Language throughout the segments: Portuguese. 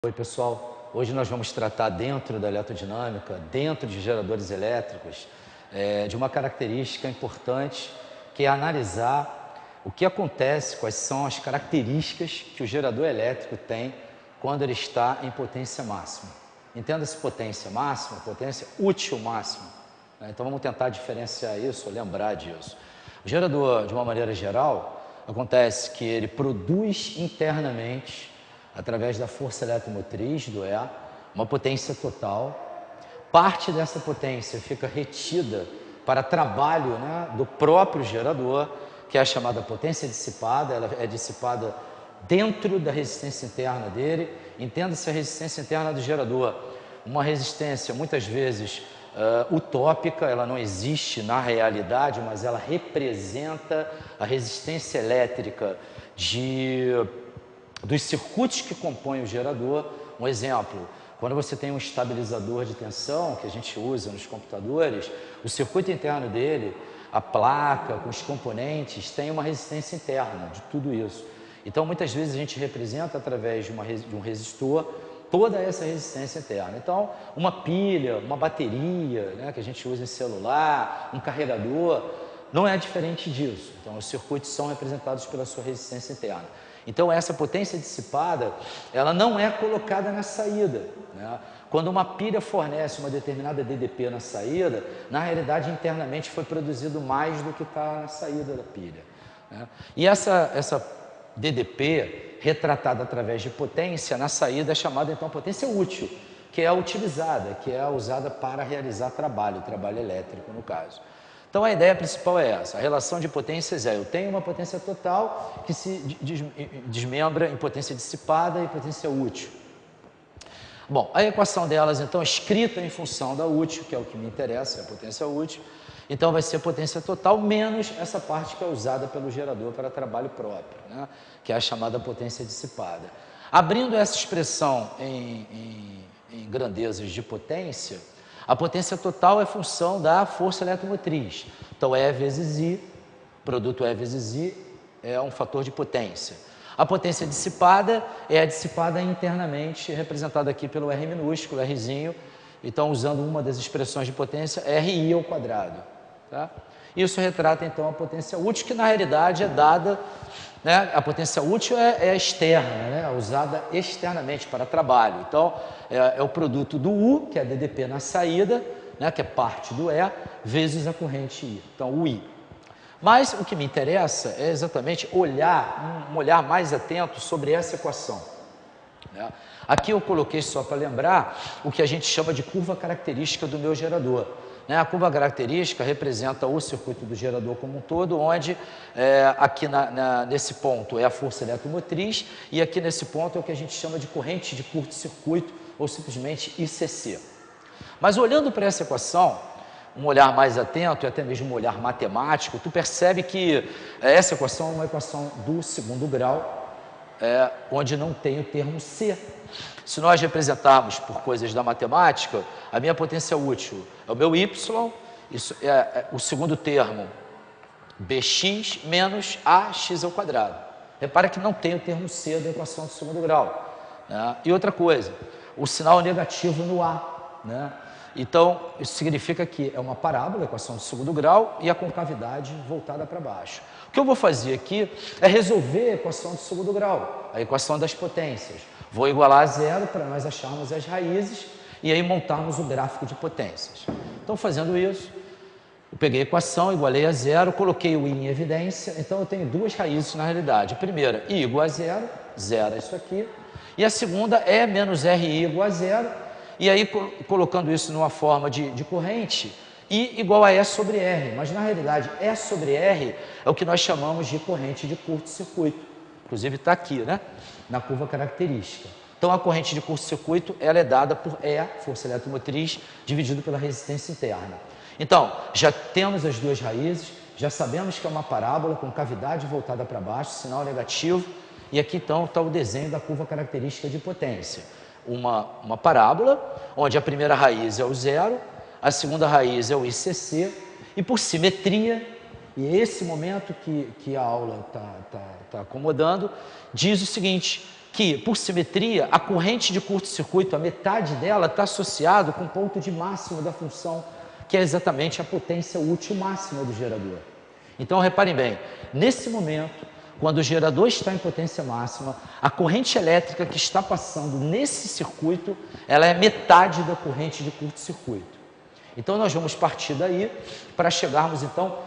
Oi pessoal, hoje nós vamos tratar dentro da eletrodinâmica, dentro de geradores elétricos, de uma característica importante que é analisar o que acontece, quais são as características que o gerador elétrico tem quando ele está em potência máxima. Entenda-se potência máxima, potência útil máxima, né? Então vamos tentar diferenciar isso, lembrar disso. O gerador, de uma maneira geral, acontece que ele produz internamente, através da força eletromotriz do E, uma potência total. Parte dessa potência fica retida para trabalho, né, do próprio gerador, que é a chamada potência dissipada. Ela é dissipada dentro da resistência interna dele. Entenda-se a resistência interna do gerador, uma resistência muitas vezes utópica, ela não existe na realidade, mas ela representa a resistência elétrica dos circuitos que compõem o gerador. Um exemplo, quando você tem um estabilizador de tensão, que a gente usa nos computadores, o circuito interno dele, a placa com os componentes, tem uma resistência interna de tudo isso. Então, muitas vezes a gente representa através de um resistor toda essa resistência interna. Então, uma pilha, uma bateria, né, que a gente usa em celular, um carregador, não é diferente disso. Então, os circuitos são representados pela sua resistência interna. Então, essa potência dissipada, ela não é colocada na saída, né? Quando uma pilha fornece uma determinada DDP na saída, na realidade, internamente foi produzido mais do que está na saída da pilha, né? E essa DDP, retratada através de potência, na saída é chamada, então, potência útil, que é a utilizada, que é a usada para realizar trabalho elétrico, no caso. Então, a ideia principal é essa, a relação de potências eu tenho uma potência total que se desmembra em potência dissipada e potência útil. Bom, a equação delas, então, escrita em função da útil, que é o que me interessa, é a potência útil, então vai ser a potência total menos essa parte que é usada pelo gerador para trabalho próprio, né? Que é a chamada potência dissipada. Abrindo essa expressão em grandezas de potência, a potência total é função da força eletromotriz. Então, E vezes I, produto E vezes I, é um fator de potência. A potência dissipada é a dissipada internamente, representada aqui pelo R minúsculo, Rzinho. Então, usando uma das expressões de potência, RI ao quadrado. Tá? Isso retrata, então, a potência útil, que na realidade é dada, né? A potência útil é externa, né? Usada externamente para trabalho. Então, é o produto do U, que é a DDP na saída, né? Que é parte do E, vezes a corrente I. Então, o I. Mas o que me interessa é exatamente um olhar mais atento sobre essa equação, né? Aqui eu coloquei, só para lembrar, o que a gente chama de curva característica do meu gerador. A curva característica representa o circuito do gerador como um todo, onde aqui nesse ponto é a força eletromotriz e aqui nesse ponto é o que a gente chama de corrente de curto-circuito, ou simplesmente ICC. Mas olhando para essa equação, um olhar mais atento e até mesmo um olhar matemático, tu percebe que essa equação é uma equação do segundo grau, onde não tem o termo C. Se nós representarmos por coisas da matemática, a minha potência útil é o meu Y, isso é o segundo termo, Bx menos AX ao quadrado. Repara que não tem o termo C da equação do segundo grau, né? E outra coisa, o sinal negativo no A, né? Então, isso significa que é uma parábola, a equação do segundo grau, e a concavidade voltada para baixo. O que eu vou fazer aqui é resolver a equação do segundo grau, a equação das potências. Vou igualar a zero para nós acharmos as raízes e aí montarmos o gráfico de potências. Então, fazendo isso, eu peguei a equação, igualei a zero, coloquei o I em evidência, então eu tenho duas raízes na realidade. A primeira, I igual a zero, zero é isso aqui, e a segunda E menos RI igual a zero, e aí colocando isso numa forma de corrente, I igual a E sobre R, mas na realidade E sobre R é o que nós chamamos de corrente de curto-circuito. Inclusive está aqui, né? Na curva característica. Então, a corrente de curto-circuito ela é dada por E, força eletromotriz, dividido pela resistência interna. Então, já temos as duas raízes, já sabemos que é uma parábola com cavidade voltada para baixo, sinal negativo, e aqui então está o desenho da curva característica de potência. Uma parábola, onde a primeira raiz é o zero, a segunda raiz é o ICC, e por simetria, e esse momento que a aula está acomodando, diz o seguinte, que, por simetria, a corrente de curto-circuito, a metade dela está associado com o ponto de máximo da função, que é exatamente a potência útil máxima do gerador. Então, reparem bem, nesse momento, quando o gerador está em potência máxima, a corrente elétrica que está passando nesse circuito, ela é metade da corrente de curto-circuito. Então, nós vamos partir daí para chegarmos, então,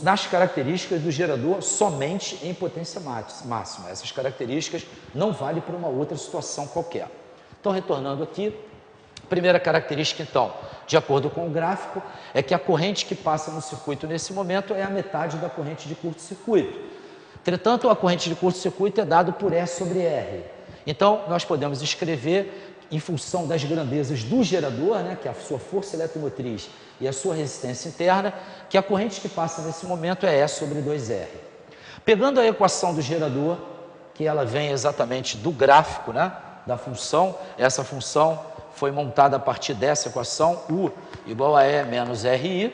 nas características do gerador somente em potência máxima. Essas características não valem para uma outra situação qualquer. Então, retornando aqui, primeira característica, então, de acordo com o gráfico, é que a corrente que passa no circuito nesse momento é a metade da corrente de curto-circuito. Entretanto, a corrente de curto-circuito é dada por E sobre R. Então, nós podemos escrever, em função das grandezas do gerador, né, que é a sua força eletromotriz e a sua resistência interna, que a corrente que passa nesse momento é E sobre 2R. Pegando a equação do gerador, que ela vem exatamente do gráfico, né, da função, essa função foi montada a partir dessa equação, U igual a E menos RI.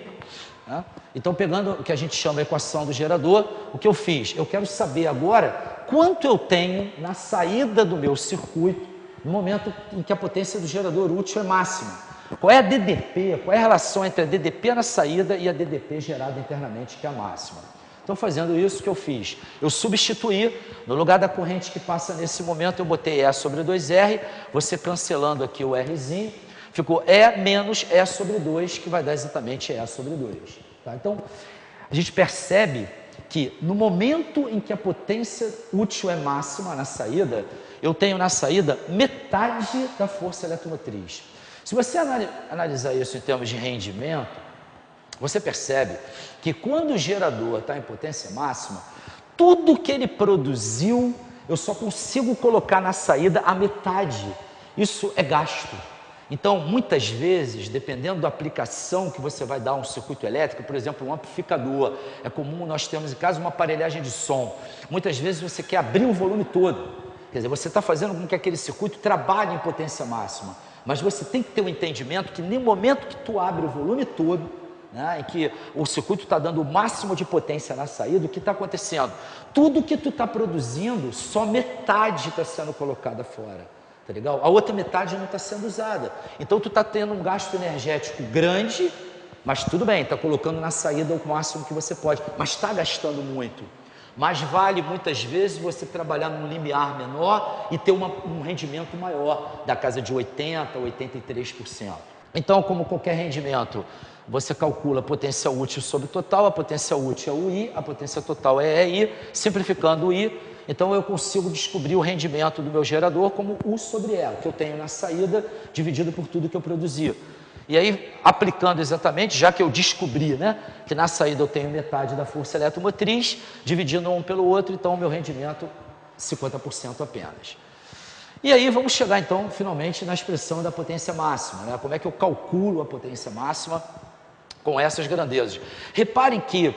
Né? Então, pegando o que a gente chama de equação do gerador, o que eu fiz? Eu quero saber agora quanto eu tenho na saída do meu circuito no momento em que a potência do gerador útil é máxima. Qual é a DDP, qual é a relação entre a DDP na saída e a DDP gerada internamente, que é a máxima? Então, fazendo isso, o que eu fiz? Eu substituí, no lugar da corrente que passa nesse momento, eu botei E sobre 2R, você cancelando aqui o Rzinho, ficou E menos E sobre 2, que vai dar exatamente E sobre 2. Tá? Então, a gente percebe que no momento em que a potência útil é máxima na saída, eu tenho na saída metade da força eletromotriz. Se você analisar isso em termos de rendimento, você percebe que quando o gerador está em potência máxima, tudo que ele produziu, eu só consigo colocar na saída a metade. Isso é gasto. Então, muitas vezes, dependendo da aplicação que você vai dar a um circuito elétrico, por exemplo, um amplificador, é comum nós temos em casa uma aparelhagem de som. Muitas vezes você quer abrir o volume todo. Quer dizer, você está fazendo com que aquele circuito trabalhe em potência máxima. Mas você tem que ter um entendimento que no momento que tu abre o volume todo, né, em que o circuito está dando o máximo de potência na saída, o que está acontecendo? Tudo que tu está produzindo, só metade está sendo colocada fora. Tá legal? A outra metade não está sendo usada. Então, tu está tendo um gasto energético grande, mas tudo bem, está colocando na saída o máximo que você pode, mas está gastando muito. Mas vale muitas vezes você trabalhar num limiar menor e ter um rendimento maior, da casa de 80% a 83%. Então, como qualquer rendimento, você calcula a potência útil sobre total, a potência útil é o I, a potência total é EI, simplificando o I, então eu consigo descobrir o rendimento do meu gerador como U sobre E, que eu tenho na saída, dividido por tudo que eu produzi. E aí, aplicando exatamente, já que eu descobri, né, que na saída eu tenho metade da força eletromotriz, dividindo um pelo outro, então o meu rendimento 50% apenas. E aí vamos chegar então, finalmente, na expressão da potência máxima, né? Como é que eu calculo a potência máxima com essas grandezas? Reparem que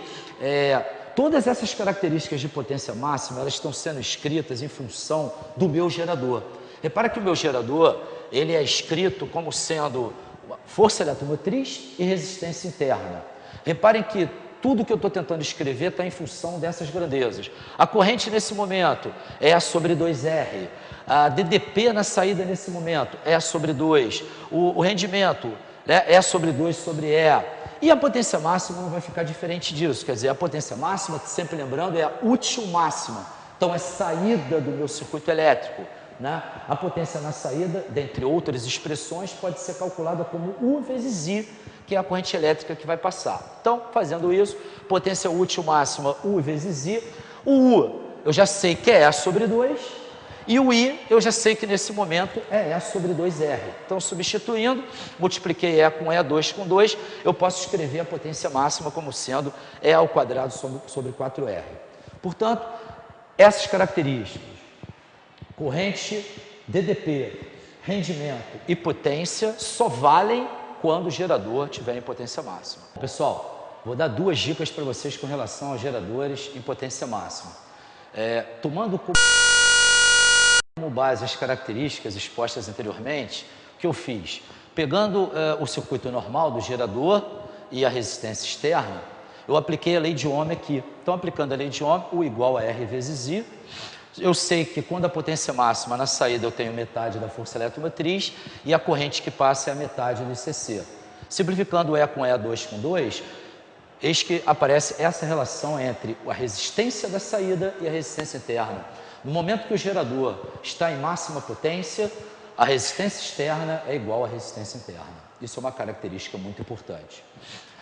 todas essas características de potência máxima, elas estão sendo escritas em função do meu gerador. Repara que o meu gerador, ele é escrito como sendo força eletromotriz e resistência interna. Reparem que tudo que eu estou tentando escrever está em função dessas grandezas. A corrente nesse momento é A sobre 2R. A DDP na saída nesse momento é A sobre 2. O rendimento, né, é A sobre 2 sobre E. E a potência máxima não vai ficar diferente disso. Quer dizer, a potência máxima, sempre lembrando, é a útil máxima. Então, é saída do meu circuito elétrico. Né? A potência na saída, dentre outras expressões, pode ser calculada como U vezes I, que é a corrente elétrica que vai passar. Então, fazendo isso, potência útil máxima U vezes I. O U eu já sei que é E sobre 2, e o I eu já sei que nesse momento é E sobre 2R. Então, substituindo, multipliquei E com E, 2 com 2, eu posso escrever a potência máxima como sendo E ao quadrado sobre 4R. Portanto, essas características, corrente, DDP, rendimento e potência só valem quando o gerador estiver em potência máxima. Pessoal, vou dar duas dicas para vocês com relação aos geradores em potência máxima. Tomando como base as características expostas anteriormente, o que eu fiz? Pegando o circuito normal do gerador e a resistência externa, eu apliquei a lei de Ohm aqui. Então, aplicando a lei de Ohm, U igual a R vezes I, Eu sei que quando a potência máxima na saída eu tenho metade da força eletromotriz e a corrente que passa é a metade do ICC. Simplificando E com E2 com 2, eis que aparece essa relação entre a resistência da saída e a resistência interna. No momento que o gerador está em máxima potência, a resistência externa é igual à resistência interna. Isso é uma característica muito importante.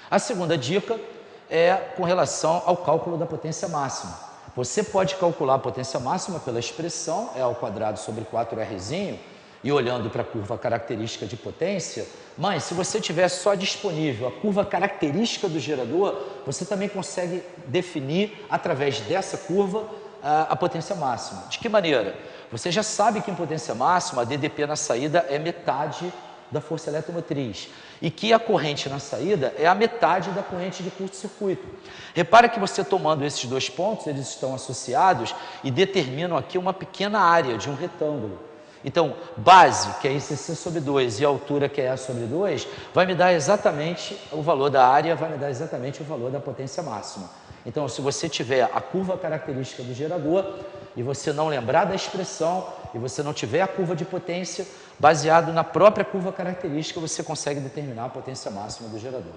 A segunda dica é com relação ao cálculo da potência máxima. Você pode calcular a potência máxima pela expressão, E ao quadrado sobre 4Rzinho, e olhando para a curva característica de potência, mas se você tiver só disponível a curva característica do gerador, você também consegue definir, através dessa curva, a potência máxima. De que maneira? Você já sabe que em potência máxima, a DDP na saída é metade da força eletromotriz e que a corrente na saída é a metade da corrente de curto-circuito. Repara que você tomando esses dois pontos, eles estão associados e determinam aqui uma pequena área de um retângulo. Então, base, que é ICC sobre 2, e altura, que é A sobre 2, vai me dar exatamente o valor da área, vai me dar exatamente o valor da potência máxima. Então, se você tiver a curva característica do gerador e você não lembrar da expressão e você não tiver a curva de potência, baseado na própria curva característica, você consegue determinar a potência máxima do gerador.